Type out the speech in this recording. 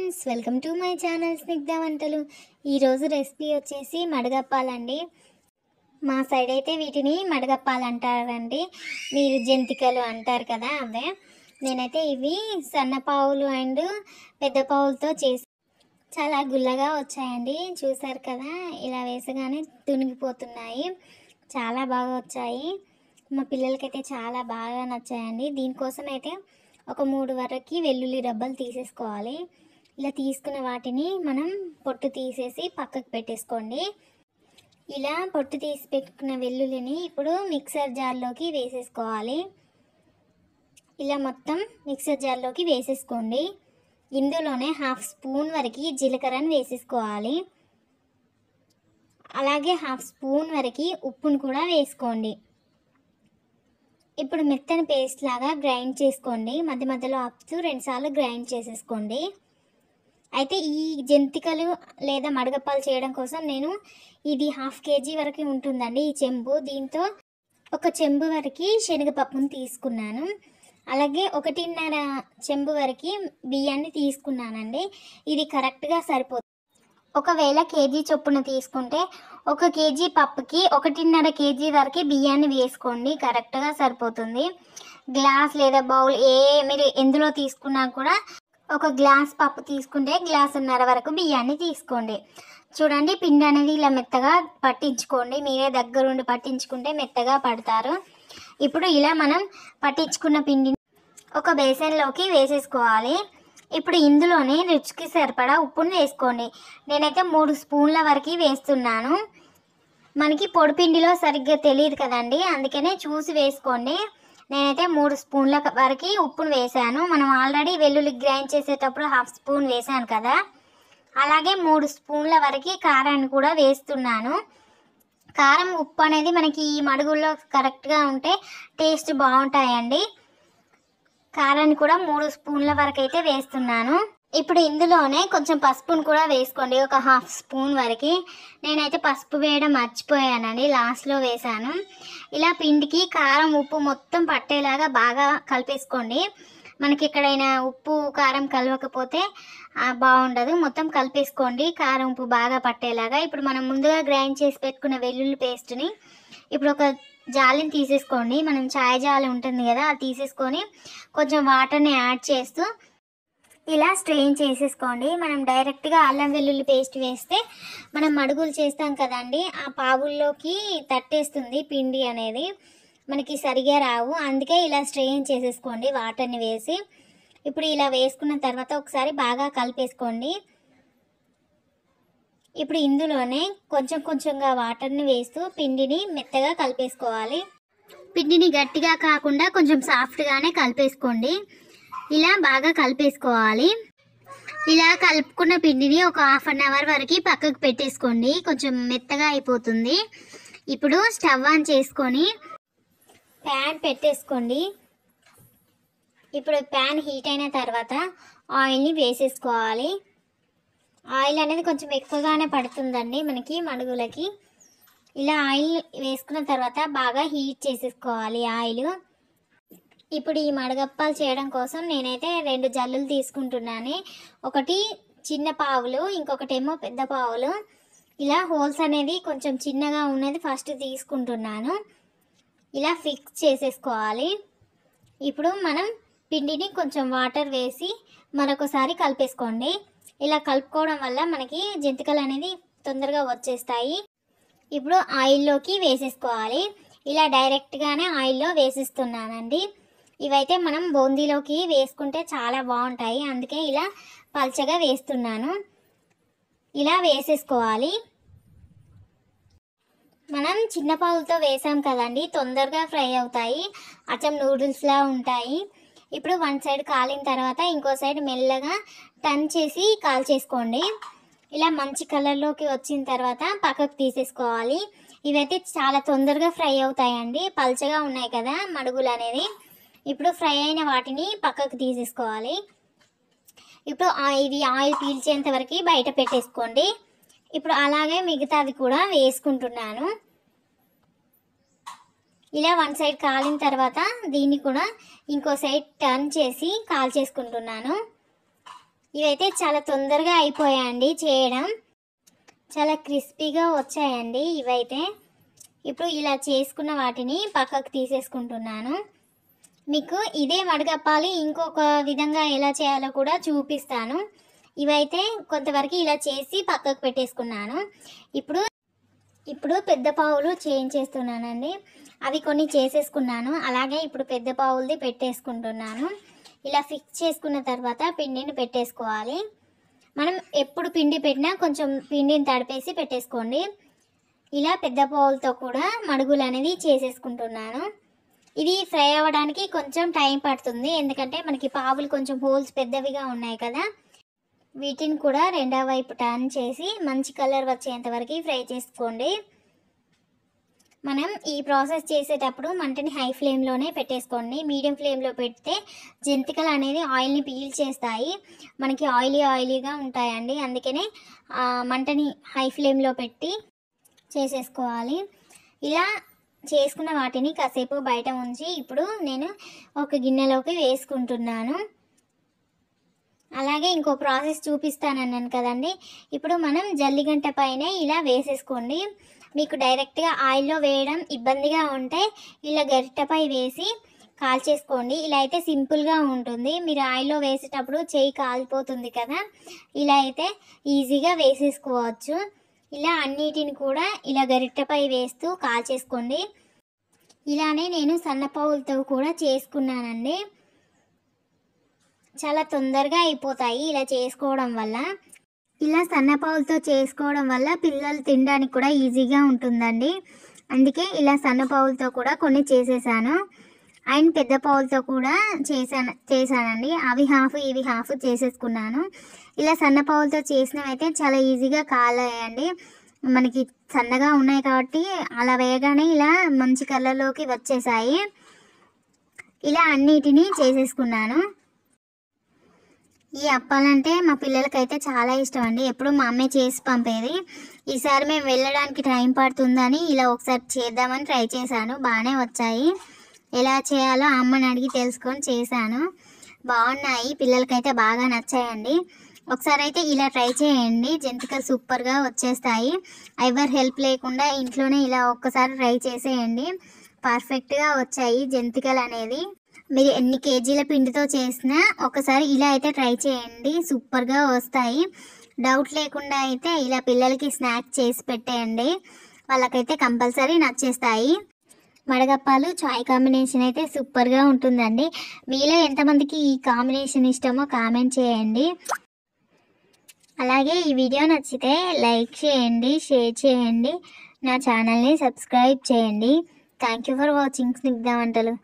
Friends, welcome to my channel Snigdha వంటలు. ఈరోజు recipe వచ్చేసి మడగప్పాలండి. మా సైడ్ అయితే వీటిని మడగప్పాలు అంటారండి, మీరు జంతికలు అంటారు కదా అవే. నేనైతే ఇవి సన్న పావులు అండ్ పెద్ద పావులతో చేసి చాలా గుల్లగా వచ్చాయండి. చూసారు కదా, ఇలా వేసగానే తునిగిపోతున్నాయి. చాలా బాగా వచ్చాయి. మా పిల్లలకైతే చాలా బాగా నచ్చాయండి. దీనికోసం అయితే ఒక 3 వరకు వెల్లుల్లి రబ్బలు తీసేసుకోవాలి. ఇలా తీసుకున్న వాటిని మనం పొట్టు తీసేసి పక్కకు పెట్టేసుకోండి. ఇలా పొట్టు తీసి పెట్టుకున్న వెల్లుల్లిని ఇప్పుడు మిక్సర్ జార్లోకి వేసేసుకోవాలి. ఇలా మొత్తం మిక్సర్ జార్లోకి వేసేసుకోండి. ఇందులోనే 1/2 స్పూన్ వరకు జీలకర్రను వేసేసుకోవాలి. అలాగే 1/2 స్పూన్ వరకు ఉప్పును కూడా వేసుకోండి. ఇప్పుడు మెత్తని పేస్ట్ లాగా గ్రైండ్ చేసుకోండి. మధ్య మధ్యలో ఆపుతూ 2 సార్లు గ్రైండ్ చేసేసుకోండి. అయితే ఈ జంతికలు లేదా మడగప్పాలు చేయడం కోసం నేను ఇది 1/2 kg వరకు ఉంటుందండి ఈ చెంబు. దీంతో 1 చెంబు వరకు శనగపప్పును తీసుకున్నాను. అలాగే 1.5 చెంబు వరకు బియ్యాన్ని తీసుకున్నానండి. ఇది కరెక్ట్గా సరిపోతుంది. ఒకవేళ కేజీ చొప్పున తీసుకుంటే 1 kg పప్పుకి 1.5 kg వరకు బియ్యాన్ని వేసుకోండి, కరెక్ట్గా సరిపోతుంది. గ్లాస్ లేదా బౌల్ మీరు ఎందులో తీసుకున్నా కూడా 1 గ్లాస్ పప్పు తీసుకుంటే 1.5 గ్లాసుల వరకు బియ్యాన్ని తీసుకోండి. చూడండి, పిండి అనేది ఇలా మెత్తగా పట్టించుకోండి. మీరే దగ్గరుండి పట్టించుకుంటే మెత్తగా పడతారు. ఇప్పుడు ఇలా మనం పట్టించుకున్న పిండిని ఒక బేసన్లోకి వేసేసుకోవాలి. ఇప్పుడు ఇందులోనే రుచికి సరిపడా ఉప్పును వేసుకోండి. నేనైతే 3 స్పూన్ల వరకు వేస్తున్నాను. మనకి పొడిపిండిలో సరిగ్గా తెలియదు కదండి, అందుకనే చూసి వేసుకోండి. నేనైతే 3 స్పూన్ల వరకు ఉప్పును వేసాను. మనం ఆల్రెడీ వెల్లుల్లి గ్రైండ్ చేసేటప్పుడు 1/2 స్పూన్ వేసాను కదా, అలాగే 3 స్పూన్ల వరకు కారాన్ని కూడా వేస్తున్నాను. కారం ఉప్పు అనేది మనకి ఈ మడుగుల్లో కరెక్ట్గా ఉంటే టేస్ట్ బాగుంటాయండి. కారాన్ని కూడా 3 స్పూన్ల వరకు అయితే వేస్తున్నాను. ఇప్పుడు ఇందులోనే కొంచెం పసుపును కూడా వేసుకోండి, ఒక 1/2 స్పూన్ వరకు. నేనైతే పసుపు వేయడం మర్చిపోయానండి, లాస్ట్లో వేసాను. ఇలా పిండికి కారం ఉప్పు మొత్తం పట్టేలాగా బాగా కలిపేసుకోండి. మనకి ఎక్కడైనా ఉప్పు కారం కలవకపోతే బాగుండదు. మొత్తం కలిపేసుకోండి కారం ఉప్పు బాగా పట్టేలాగా. ఇప్పుడు మనం ముందుగా గ్రైండ్ చేసి పెట్టుకున్న వెల్లుల్లి పేస్ట్ని ఇప్పుడు ఒక జాలిని తీసేసుకోండి. మనం చాయ్ జాలి ఉంటుంది కదా, అది తీసేసుకొని కొంచెం వాటర్ని యాడ్ చేస్తూ ఇలా స్ట్రెయిన్ చేసేసుకోండి. మనం డైరెక్ట్గా అల్లం వెల్లుల్లి పేస్ట్ వేస్తే మనం మడుగులు చేస్తాం కదండి, ఆ పావుల్లోకి తట్టేస్తుంది పిండి అనేది, మనకి సరిగా రావు. అందుకే ఇలా స్ట్రెయిన్ చేసేసుకోండి వాటర్ని వేసి. ఇప్పుడు ఇలా వేసుకున్న తర్వాత ఒకసారి బాగా కలిపేసుకోండి. ఇప్పుడు ఇందులోనే కొంచెం కొంచెంగా వాటర్ని వేస్తూ పిండిని మెత్తగా కలిపేసుకోవాలి. పిండిని గట్టిగా కాకుండా కొంచెం సాఫ్ట్గానే కలిపేసుకోండి. ఇలా బాగా కలిపేసుకోవాలి. ఇలా కలుపుకున్న పిండిని ఒక 1/2 అవర్ వరకు పక్కకు పెట్టేసుకోండి, కొంచెం మెత్తగా అయిపోతుంది. ఇప్పుడు స్టవ్ ఆన్ చేసుకొని ప్యాన్ పెట్టేసుకోండి. ఇప్పుడు ప్యాన్ హీట్ అయిన తర్వాత ఆయిల్ని వేసేసుకోవాలి. ఆయిల్ అనేది కొంచెం ఎక్కువగానే పడుతుందండి మనకి మడుగులకి. ఇలా ఆయిల్ వేసుకున్న తర్వాత బాగా హీట్ చేసేసుకోవాలి ఆయిల్. ఇప్పుడు ఈ మడగప్పాలు చేయడం కోసం నేనైతే 2 జల్లులు తీసుకుంటున్నాను. ఒకటి చిన్న పావులు, ఇంకొకటేమో పెద్ద పావులు. ఇలా హోల్స్ అనేది కొంచెం చిన్నగా ఉన్నది ఫస్ట్ తీసుకుంటున్నాను. ఇలా ఫిక్స్ చేసేసుకోవాలి. ఇప్పుడు మనం పిండిని కొంచెం వాటర్ వేసి మరొకసారి కలిపేసుకోండి. ఇలా కలుపుకోవడం వల్ల మనకి జంతికలు అనేది తొందరగా వచ్చేస్తాయి. ఇప్పుడు ఆయిల్లోకి వేసేసుకోవాలి. ఇలా డైరెక్ట్గానే ఆయిల్లో వేసేస్తున్నానండి. ఇవైతే మనం బూందీలోకి వేసుకుంటే చాలా బాగుంటాయి, అందుకే ఇలా పల్చగా వేస్తున్నాను. ఇలా వేసేసుకోవాలి. మనం చిన్న పావులతో వేసాం కదండి, తొందరగా ఫ్రై అవుతాయి, అచ్చం నూడిల్స్లా ఉంటాయి. ఇప్పుడు 1 సైడ్ కాలిన తర్వాత ఇంకో సైడ్ మెల్లగా టర్న్ చేసి కాల్చేసుకోండి. ఇలా మంచి కలర్లోకి వచ్చిన తర్వాత పక్కకు తీసేసుకోవాలి. ఇవైతే చాలా తొందరగా ఫ్రై అవుతాయండి, పల్చగా ఉన్నాయి కదా మడుగులు అనేది. ఇప్పుడు ఫ్రై అయిన వాటిని పక్కకు తీసేసుకోవాలి. ఇప్పుడు ఇది ఆయిల్ పీల్చేంత వరకు బయట పెట్టేసుకోండి. ఇప్పుడు అలాగే మిగతాది కూడా వేసుకుంటున్నాను. ఇలా 1 సైడ్ కాలిన తర్వాత దీన్ని కూడా ఇంకో సైడ్ టర్న్ చేసి కాల్చేసుకుంటున్నాను. ఇవైతే చాలా తొందరగా అయిపోయాయండి చేయడం, చాలా క్రిస్పీగా వచ్చాయండి ఇవైతే. ఇప్పుడు ఇలా చేసుకున్న వాటిని పక్కకు తీసేసుకుంటున్నాను. మీకు ఇదే వడగప్పాలి ఇంకొక విధంగా ఎలా చేయాలో కూడా చూపిస్తాను. ఇవైతే కొంతవరకు ఇలా చేసి పక్కకు పెట్టేసుకున్నాను. ఇప్పుడు పెద్ద పావులు చేయించేస్తున్నానండి. అవి కొన్ని చేసేసుకున్నాను. అలాగే ఇప్పుడు పెద్ద పావులది పెట్టేసుకుంటున్నాను. ఇలా ఫిక్స్ చేసుకున్న తర్వాత పిండిని పెట్టేసుకోవాలి. మనం ఎప్పుడు పిండి పెట్టినా కొంచెం పిండిని తడిపేసి పెట్టేసుకోండి. ఇలా పెద్ద పావులతో కూడా మడుగులు అనేది చేసేసుకుంటున్నాను. ఇది ఫ్రై అవ్వడానికి కొంచెం టైం పడుతుంది, ఎందుకంటే మనకి పావులు కొంచెం హోల్స్ పెద్దవిగా ఉన్నాయి కదా. వీటిని కూడా రెండో వైపు టర్న్ చేసి మంచి కలర్ వచ్చేంత వరకు ఫ్రై చేసుకోండి. మనం ఈ ప్రాసెస్ చేసేటప్పుడు మంటని హై ఫ్లేమ్లోనే పెట్టేసుకోండి. మీడియం ఫ్లేమ్లో పెడితే జంతికలు అనేది ఆయిల్ని పీల్చేస్తాయి, మనకి ఆయిలీగా ఉంటాయండి. అందుకనే మంటని హై ఫ్లేమ్లో పెట్టి చేసేసుకోవాలి. ఇలా చేసుకున్న వాటిని కాసేపు బయట ఉంచి ఇప్పుడు నేను ఒక గిన్నెలోకి వేసుకుంటున్నాను. అలాగే ఇంకో ప్రాసెస్ చూపిస్తానన్నాను కదండి. ఇప్పుడు మనం జల్లిగంట పైన ఇలా వేసేసుకోండి. మీకు డైరెక్ట్గా ఆయిల్లో వేయడం ఇబ్బందిగా ఉంటే ఇలా గరిటెపై వేసి కాల్చేసుకోండి. ఇలా అయితే సింపుల్గా ఉంటుంది. మీరు ఆయిల్లో వేసేటప్పుడు చేయి కాలిపోతుంది కదా, ఇలా అయితే ఈజీగా వేసేసుకోవచ్చు. ఇలా అన్నిటిని కూడా ఇలా గరిటెపై వేస్తూ కాల్చేసుకోండి. ఇలానే నేను సన్నపావులతో కూడా చేసుకున్నానండి. చాలా తొందరగా అయిపోతాయి ఇలా చేసుకోవడం వల్ల. ఇలా సన్నపావులతో చేసుకోవడం వల్ల పిల్లలు తినడానికి కూడా ఈజీగా ఉంటుందండి. అందుకే ఇలా సన్నపావులతో కూడా కొన్ని చేసేసాను. అండ్ పెద్ద పావులతో కూడా చేశానండి. అవి హాఫ్ ఇవి హాఫ్ చేసేసుకున్నాను. ఇలా సన్న పావులతో చేసినవి అయితే చాలా ఈజీగా కాలాయండి. మనకి సన్నగా ఉన్నాయి కాబట్టి అలా వేయగానే ఇలా మంచి కలర్లోకి వచ్చేసాయి. ఇలా అన్నిటినీ చేసేసుకున్నాను. ఈ అప్పాలంటే మా పిల్లలకైతే చాలా ఇష్టం అండి. ఎప్పుడు మా అమ్మే చేసి పంపేది. ఈసారి మేము వెళ్ళడానికి టైం పడుతుందని ఇలా ఒకసారి చేద్దామని ట్రై చేశాను. బాగానే వచ్చాయి. ఎలా చేయాలో అమ్మని అడిగి తెలుసుకొని చేశాను. బాగున్నాయి, పిల్లలకైతే బాగా నచ్చాయండి. ఒకసారి అయితే ఇలా ట్రై చేయండి, జంతికలు సూపర్గా వచ్చేస్తాయి. ఎవరి హెల్ప్ లేకుండా ఇంట్లోనే ఇలా ఒక్కసారి ట్రై చేసేయండి. పర్ఫెక్ట్గా వచ్చాయి జంతికలు అనేది. మీరు ఎన్ని కేజీల పిండితో చేసినా ఒకసారి ఇలా అయితే ట్రై చేయండి, సూపర్గా వస్తాయి. డౌట్ లేకుండా అయితే ఇలా పిల్లలకి స్నాక్స్ చేసి పెట్టేయండి, వాళ్ళకైతే కంపల్సరీ నచ్చేస్తాయి. వడగప్పాలు చాయ్ కాంబినేషన్ అయితే సూపర్గా ఉంటుందండి. మీలో ఎంతమందికి ఈ కాంబినేషన్ ఇష్టమో కామెంట్ చేయండి. అలాగే ఈ వీడియో నచ్చితే లైక్ చేయండి, షేర్ చేయండి, నా ఛానల్ని సబ్స్క్రైబ్ చేయండి. Thank you for watching Snigdha వంటలు.